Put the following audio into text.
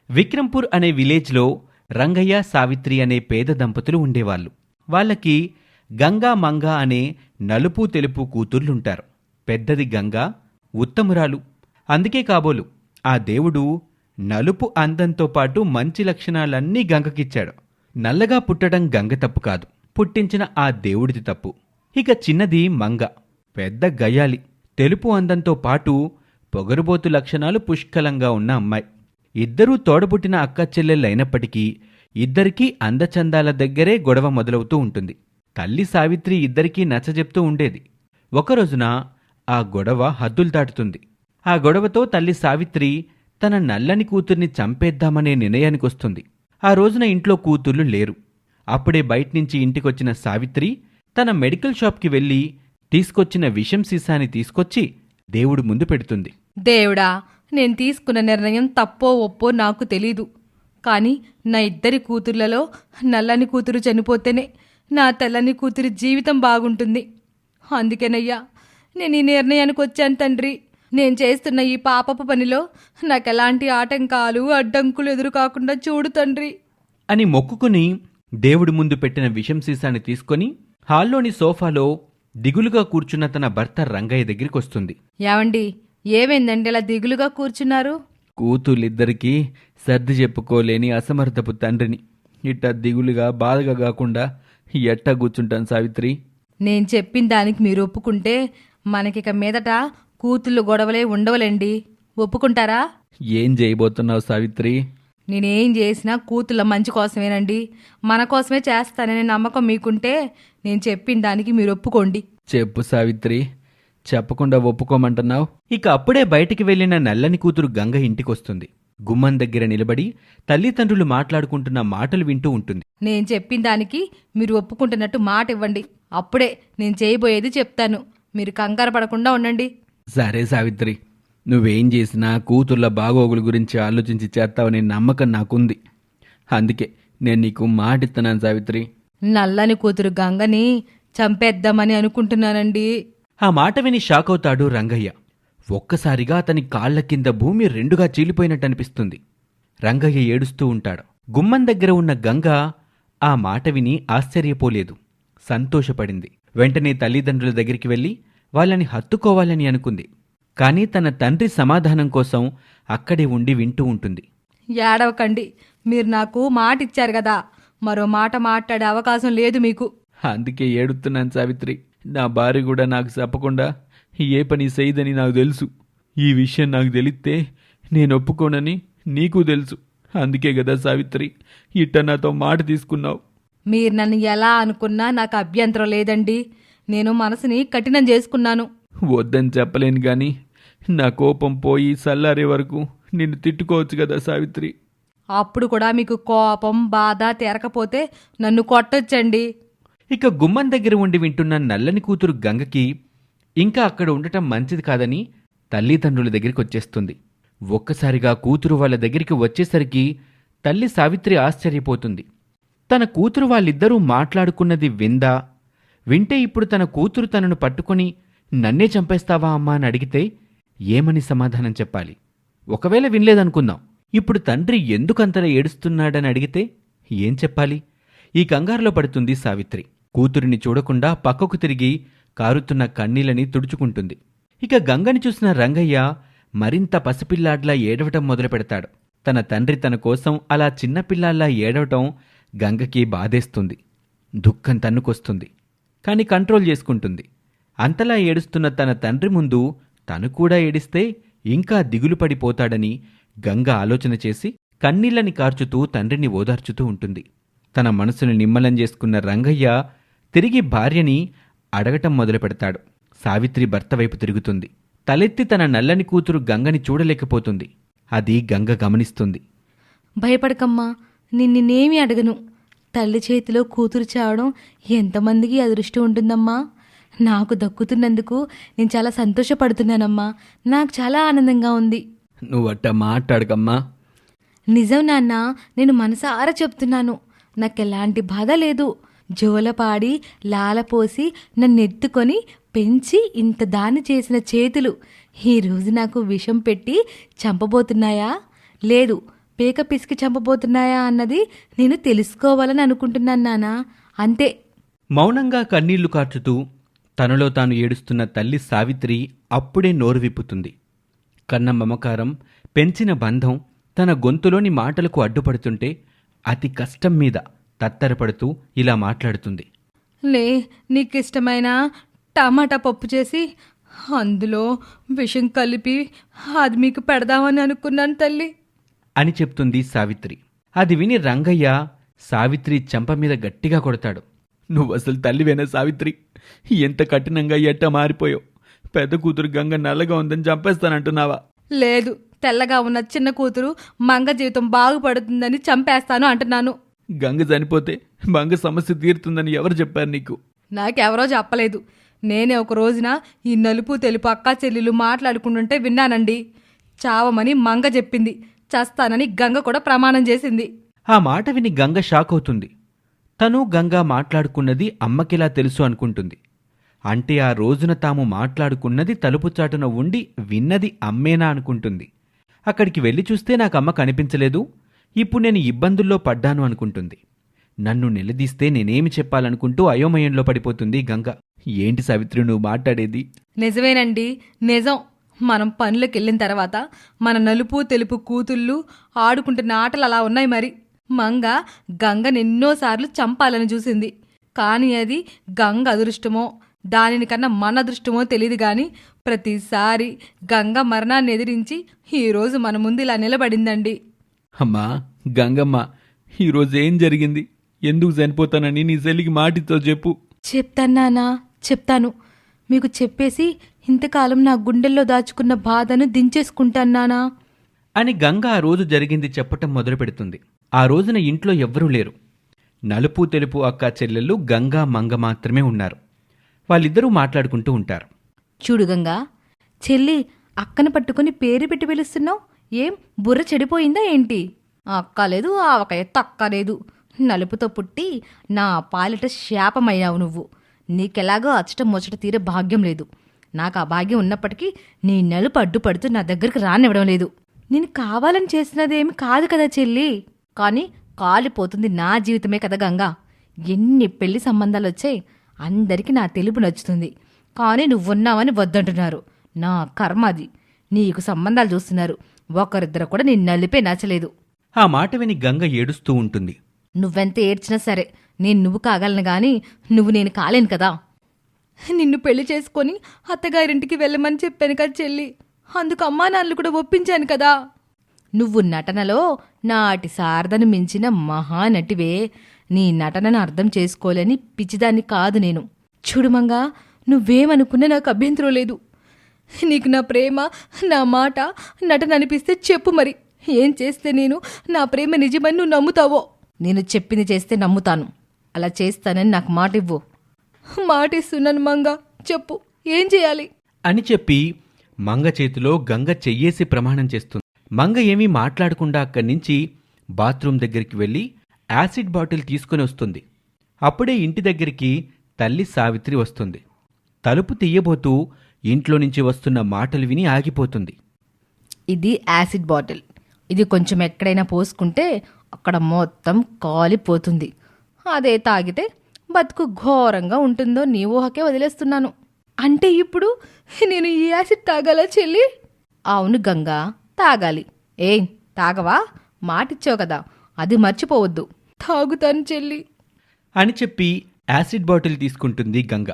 విక్రంపూర్ అనే విలేజ్లో రంగయ్య సావిత్రి అనే పేద దంపతులు ఉండేవాళ్ళు. వాళ్ళకి గంగా మంగా అనే నలుపు తెలుపు కూతుర్లుంటారు. పెద్దది గంగా, ఉత్తమురాలు. అందుకే కాబోలు ఆ దేవుడు నలుపు అందంతో పాటు మంచి లక్షణాలన్నీ గంగకిచ్చాడు. నల్లగా పుట్టడం గంగ తప్పు కాదు, పుట్టించిన ఆ దేవుడిది తప్పు. ఇక చిన్నది మంగ, పెద్ద గయ్యాలి, తెలుపు అందంతో పాటు పొగరుబోతు లక్షణాలు పుష్కలంగా ఉన్న అమ్మాయి. ఇద్దరూ తోడబుట్టిన అక్క చెల్లెళ్ళైనప్పటికీ ఇద్దరికీ అందచందాల దగ్గరే గొడవ మొదలవుతూ ఉంటుంది. తల్లి సావిత్రి ఇద్దరికీ నచ్చజెప్తూ ఉండేది. ఒకరోజున ఆ గొడవ హద్దులు దాటుతుంది. ఆ గొడవతో తల్లి సావిత్రి తన నల్లని కూతుర్ని చంపేద్దామనే నిర్ణయానికొస్తుంది. ఆ రోజున ఇంట్లో కూతుర్లు లేరు. అప్పుడే బయట్నుంచి ఇంటికొచ్చిన సావిత్రి తన మెడికల్ షాప్కి వెళ్ళి తీసుకొచ్చిన విషం సీసాని తీసుకొచ్చి దేవుడు ముందు పెడుతుంది. దేవుడా, నేను తీసుకున్న నిర్ణయం తప్పో ఒప్పో నాకు తెలీదు, కానీ నా ఇద్దరి కూతుర్లలో నల్లని కూతురు చనిపోతేనే నా తెల్లని కూతురి జీవితం బాగుంటుంది. అందుకేనయ్యా నేను ఈ నిర్ణయానికి వచ్చాను తండ్రి. నేను చేస్తున్న ఈ పాపపు పనిలో నాకెలాంటి ఆటంకాలు అడ్డంకులు ఎదురు కాకుండా చూడు తండ్రి అని మొక్కుకుని దేవుడి ముందు పెట్టిన విషం సీసాని తీసుకొని హాల్లోని సోఫాలో దిగులుగా కూర్చున్న తన భర్త రంగయ్య దగ్గరికొస్తుంది. ఏవండి, ఏమైందండి ఇలా దిగులుగా కూర్చున్నారు? కూతుళ్ళిద్దరికీ సర్ది చెప్పుకోలేని అసమర్థపు తండ్రిని ఇట్ట దిగులుగా బాధగా కాకుండా ఎట్టా కూర్చుంటాను సావిత్రి? నేను చెప్పిన దానికి మీరు ఒప్పుకుంటే మనకిక మీదట కూతుళ్ళు గొడవలే ఉండవలేండి. ఒప్పుకుంటారా? ఏం చేయబోతున్నావు సావిత్రి? నేనేం చేసినా కూతుళ్ళ మంచి కోసమేనండి, మన కోసమే చేస్తాననే నమ్మకం మీకుంటే నేను చెప్పిన దానికి మీరు ఒప్పుకోండి. చెప్పు సావిత్రి, చెప్పకుండా ఒప్పుకోమంటున్నావు? ఇక అప్పుడే బయటికి వెళ్లిన నల్లని కూతురు గంగ ఇంటికొస్తుంది. గుమ్మం దగ్గర నిలబడి తల్లిదండ్రులు మాట్లాడుకుంటున్న మాటలు వింటూ ఉంటుంది. నేను చెప్పిన దానికి మీరు ఒప్పుకుంటున్నట్టు మాట ఇవ్వండి, అప్పుడే నేను చేయబోయేది చెప్తాను. మీరు కంగారు పడకుండా ఉండండి. సరే సావిత్రి, నువ్వేం చేసినా కూతుర్ల బాగోగుల గురించి ఆలోచించి చేస్తావనే నమ్మకం నాకుంది. అందుకే నేను నీకు మాటిస్తున్నాను సావిత్రి. నల్లని కూతురు గంగని చంపేద్దామని అనుకుంటున్నానండి. ఆ మాట విని షాక్ అవుతాడు రంగయ్య. ఒక్కసారిగా అతని కాళ్ల కింద భూమి రెండుగా చీలిపోయినట్టు అనిపిస్తుంది. రంగయ్య ఏడుస్తూ ఉంటాడు. గుమ్మం దగ్గర ఉన్న గంగ ఆ మాట విని ఆశ్చర్యపోలేదు, సంతోషపడింది. వెంటనే తల్లిదండ్రుల దగ్గరికి వెళ్ళి వాళ్ళని హత్తుకోవాలని అనుకుంది. కానీ తన తండ్రి సమాధానం కోసం అక్కడే ఉండి వింటూ ఉంటుంది. ఏడవకండి, మీరు నాకు మాట ఇచ్చారు కదా, మరో మాట మాట్లాడే అవకాశం లేదు మీకు. అందుకే ఏడుస్తున్నాను సావిత్రి. నా భార్య కూడా నాకు చెప్పకుండా ఏ పని చేయదని నాకు తెలుసు. ఈ విషయం నాకు తెలిస్తే నేను ఒప్పుకోనని నీకు తెలుసు. అందుకే కదా సావిత్రి ఇట్ట నాతో మాట తీసుకున్నావు. మీరు నన్ను ఎలా అనుకున్నా నాకు అభ్యంతరం లేదండి. నేను మనసుని కఠినం చేసుకున్నాను. వద్దని చెప్పలేను గాని నా కోపం పోయి చల్లారే వరకు నిన్ను తిట్టుకోవచ్చు కదా సావిత్రి. అప్పుడు కూడా మీకు కోపం బాధ తీరకపోతే నన్ను కొట్టొచ్చండి. ఇక గుమ్మం దగ్గర ఉండి వింటున్న నల్లని కూతురు గంగకి ఇంకా అక్కడ ఉండటం మంచిది కాదని తల్లిదండ్రుల దగ్గరికి వచ్చేస్తుంది. ఒక్కసారిగా కూతురు వాళ్ళ దగ్గరికి వచ్చేసరికి తల్లి సావిత్రి ఆశ్చర్యపోతుంది. తన కూతురు వాళ్ళిద్దరూ మాట్లాడుకున్నది విందా? వింటే ఇప్పుడు తన కూతురు తనను పట్టుకొని నన్నే చంపేస్తావా అమ్మా అని అడిగితే ఏమని సమాధానం చెప్పాలి? ఒకవేళ వినలేదనుకుందాం, ఇప్పుడు తండ్రి ఎందుకంతలా ఏడుస్తున్నాడని అడిగితే ఏం చెప్పాలి? ఈ కంగారులో పడుతుంది సావిత్రి. కూతురిని చూడకుండా పక్కకు తిరిగి కారుతున్న కన్నీళ్ళని తుడుచుకుంటుంది. ఇక గంగని చూసిన రంగయ్య మరింత పసిపిల్లాడ్లా ఏడవటం మొదలుపెడతాడు. తన తండ్రి తన కోసం అలా చిన్నపిల్లాల్లా ఏడవటం గంగకి బాధేస్తుంది. దుఃఖం తన్నుకొస్తుంది. కాని కంట్రోల్ చేసుకుంటుంది. అంతలా ఏడుస్తున్న తన తండ్రి ముందు తను కూడా ఏడిస్తే ఇంకా దిగులు పడిపోతాడని గంగ ఆలోచన చేసి కన్నీళ్ళని కార్చుతూ తండ్రిని ఓదార్చుతూ ఉంటుంది. తన మనసును నిమ్మలం చేసుకున్న రంగయ్య తిరిగి భార్యని అడగటం మొదలుపెడతాడు. సావిత్రి భర్త వైపు తిరుగుతుంది. తలెత్తి తన నల్లని కూతురు గంగని చూడలేకపోతుంది. అది గంగ గమనిస్తుంది. భయపడకమ్మా, నిన్నేమీ అడగను. తల్లి చేతిలో కూతురు చావడం ఎంతమందికి అదృష్టం ఉంటుందమ్మా. నాకు దక్కుతున్నందుకు నేను చాలా సంతోషపడుతున్నానమ్మా. నాకు చాలా ఆనందంగా ఉంది. నువ్వట్ట మాట్లాడకమ్మా. నిజం నాన్న, నేను మనసారా చెప్తున్నాను. నాకెలాంటి బాధ లేదు. జోలపాడి లాలపోసి నన్నెత్తుకొని పెంచి ఇంత దాని చేసిన చేతులు ఈరోజు నాకు విషం పెట్టి చంపబోతున్నాయా? లేదు, పేక పిసికి చంపబోతున్నాయా అన్నది నేను తెలుసుకోవాలని అనుకుంటున్నాను నానా, అంతే. మౌనంగా కన్నీళ్లు కార్చుతూ తనలో తాను ఏడుస్తున్న తల్లి సావిత్రి అప్పుడే నోరు విప్పుతుంది. కన్న మమకారం, పెంచిన బంధం తన గొంతులోని మాటలకు అడ్డుపడుతుంటే అతి కష్టం మీద తత్తరపడుతూ ఇలా మాట్లాడుతుంది. లే, నీకిష్టమైన టమాటా పప్పు చేసి అందులో విషం కలిపి అది మీకు పెడదామని అనుకున్నాను తల్లి అని చెప్తుంది సావిత్రి. అది విని రంగయ్య సావిత్రి చెంప మీద గట్టిగా కొడతాడు. నువ్వసలు తల్లివేనా సావిత్రి? ఎంత కఠినంగా ఎట్టా మారిపోయావు? పెద్ద కూతురు గంగ నల్లగా ఉందని చంపేస్తానంటున్నావా? లేదు, తెల్లగా ఉన్న చిన్న కూతురు మంగ జీవితం బాగుపడుతుందని చంపేస్తాను అంటున్నాను. గంగ చనిపోతే మంగ సమస్య తీరుతుందని ఎవరు చెప్పారు నీకు? నాకెవరో చెప్పలేదు. నేనే ఒక రోజున ఈ నలుపు తెలుపు అక్కా చెల్లెలు మాట్లాడుకుంటుంటే విన్నానండి. చావమని మంగ చెప్పింది, చస్తానని గంగ కూడా ప్రమాణం చేసింది. ఆ మాట విని గంగ షాక్ అవుతుంది. తను గంగ మాట్లాడుకున్నది అమ్మకిలా తెలుసు అనుకుంటుంది. అంటే ఆ రోజున తాము మాట్లాడుకున్నది తలుపు చాటున ఉండి విన్నది అమ్మేనా అనుకుంటుంది. అక్కడికి వెళ్ళి చూస్తే నాకు అమ్మ కనిపించలేదు, ఇప్పుడు నేను ఇబ్బందుల్లో పడ్డాను అనుకుంటుంది. నన్ను నిలదీస్తే నేనేమి చెప్పాలనుకుంటూ అయోమయంలో పడిపోతుంది గంగ. ఏంటి సావిత్రి నువ్వు మాట్లాడేది? నిజమేనండి, నిజం. మనం పనులకు వెళ్ళిన తర్వాత మన నలుపు తెలుపు కూతుళ్ళు ఆడుకుంటున్న ఆటలు అలా ఉన్నాయి. మరి మంగ గంగనెన్నోసార్లు చంపాలని చూసింది. కానీ అది గంగ అదృష్టమో దానిని కన్నా మన అదృష్టమో తెలియదు గాని ప్రతిసారి గంగ మరణాన్ని ఎదిరించి ఈరోజు మన ముందు ఇలా నిలబడిందండి. అమ్మా గంగమ్మ, ఈరోజు ఏం జరిగింది? ఎందుకు చనిపోతానని నీ చెల్లికి మాటితో చెప్పు. చెప్తానా, చెప్తాను. మీకు చెప్పేసి ఇంతకాలం నా గుండెల్లో దాచుకున్న బాధను దించేసుకుంటానానా అని గంగ ఆ రోజు జరిగింది చెప్పటం మొదలు పెడుతుంది. ఆ రోజున ఇంట్లో ఎవ్వరూ లేరు. నలుపు తెలుపు అక్క చెల్లెళ్ళు గంగా మంగ మాత్రమే ఉన్నారు. వాళ్ళిద్దరూ మాట్లాడుకుంటూ ఉంటారు. చూడు గంగా, చెల్లి అక్కను పట్టుకుని పేరు పెట్టి పిలుస్తున్నావు. ఏం బుర్ర చెడిపోయిందా ఏంటి? అక్క లేదు, ఆవకాయ తక్క లేదు. నలుపుతో పుట్టి నా పాలిట శాపమయ్యావు నువ్వు. నీకెలాగో అచ్చట ముచ్చట తీరే భాగ్యం లేదు. నాకు ఆ భాగ్యం ఉన్నప్పటికీ నీ నలుపు అడ్డుపడుతూ నా దగ్గరికి రానివ్వడం లేదు. నేను కావాలని చేసినదేమి కాదు కదా చెల్లి. కానీ కాలిపోతుంది నా జీవితమే కదా గంగా. ఎన్ని పెళ్లి సంబంధాలు వచ్చాయి, అందరికీ నా తెలుపు నచ్చుతుంది. కానీ నువ్వున్నావని వద్దంటున్నారు. నా కర్మ అది. నీకు సంబంధాలు చూస్తున్నారు, ఒకరిద్దరు కూడా నీ నలిపే నచ్చలేదు. ఆ మాట విని గంగ ఏడుస్తూ ఉంటుంది. నువ్వెంత ఏడ్చినా సరే నువ్వు కాగలను గాని నువ్వు నేను కాలేను కదా. నిన్ను పెళ్లి చేసుకొని అత్తగారింటికి వెళ్ళమని చెప్పాను కదా చెల్లి. అందుకు అమ్మా నాన్నలు కూడా ఒప్పించాను కదా. నువ్వు నటనలో నాటి శారదను మించిన మహానటివే. నీ నటనను అర్థం చేసుకోలేని పిచ్చిదాన్ని కాదు నేను. చూడుమంగా, నువ్వేమనుకున్నా నాకు అభ్యంతరం లేదు. నీకు నా ప్రేమ, నా మాట, నటన అనిపిస్తే చెప్పు. మరి ఏం చేస్తే నేను నా ప్రేమ నిజమని నువ్వు నమ్ముతావో? నేను చెప్పింది చేస్తే నమ్ముతాను. అలా చేస్తానని నాకు మాట ఇవ్వు. మాట ఇస్తున్నాను మంగ, చెప్పు ఏం చేయాలి అని చెప్పి మంగ చేతిలో గంగ చెయ్యేసి ప్రమాణం చేస్తుంది. మంగ ఏమీ మాట్లాడకుండా అక్కడి నుంచి బాత్రూం దగ్గరికి వెళ్ళి యాసిడ్ బాటిల్ తీసుకుని వస్తుంది. అప్పుడే ఇంటి దగ్గరికి తల్లి సావిత్రి వస్తుంది. తలుపు తీయబోతూ ఇంట్లో నుంచి వస్తున్న మాటలు విని ఆగిపోతుంది. ఇది యాసిడ్ బాటిల్. ఇది కొంచెం ఎక్కడైనా పోసుకుంటే అక్కడ మొత్తం కాలిపోతుంది. అదే తాగితే బతుకు ఘోరంగా ఉంటుందో నీ ఊహకే వదిలేస్తున్నాను. అంటే ఇప్పుడు నేను ఈ యాసిడ్ తాగాలా చెల్లి? అవును గంగా, తాగాలి. ఏం తాగవా? మాటిచ్చావు కదా, అది మర్చిపోవద్దు. తాగుతాను చెల్లి అని చెప్పి యాసిడ్ బాటిల్ తీసుకుంటుంది గంగ.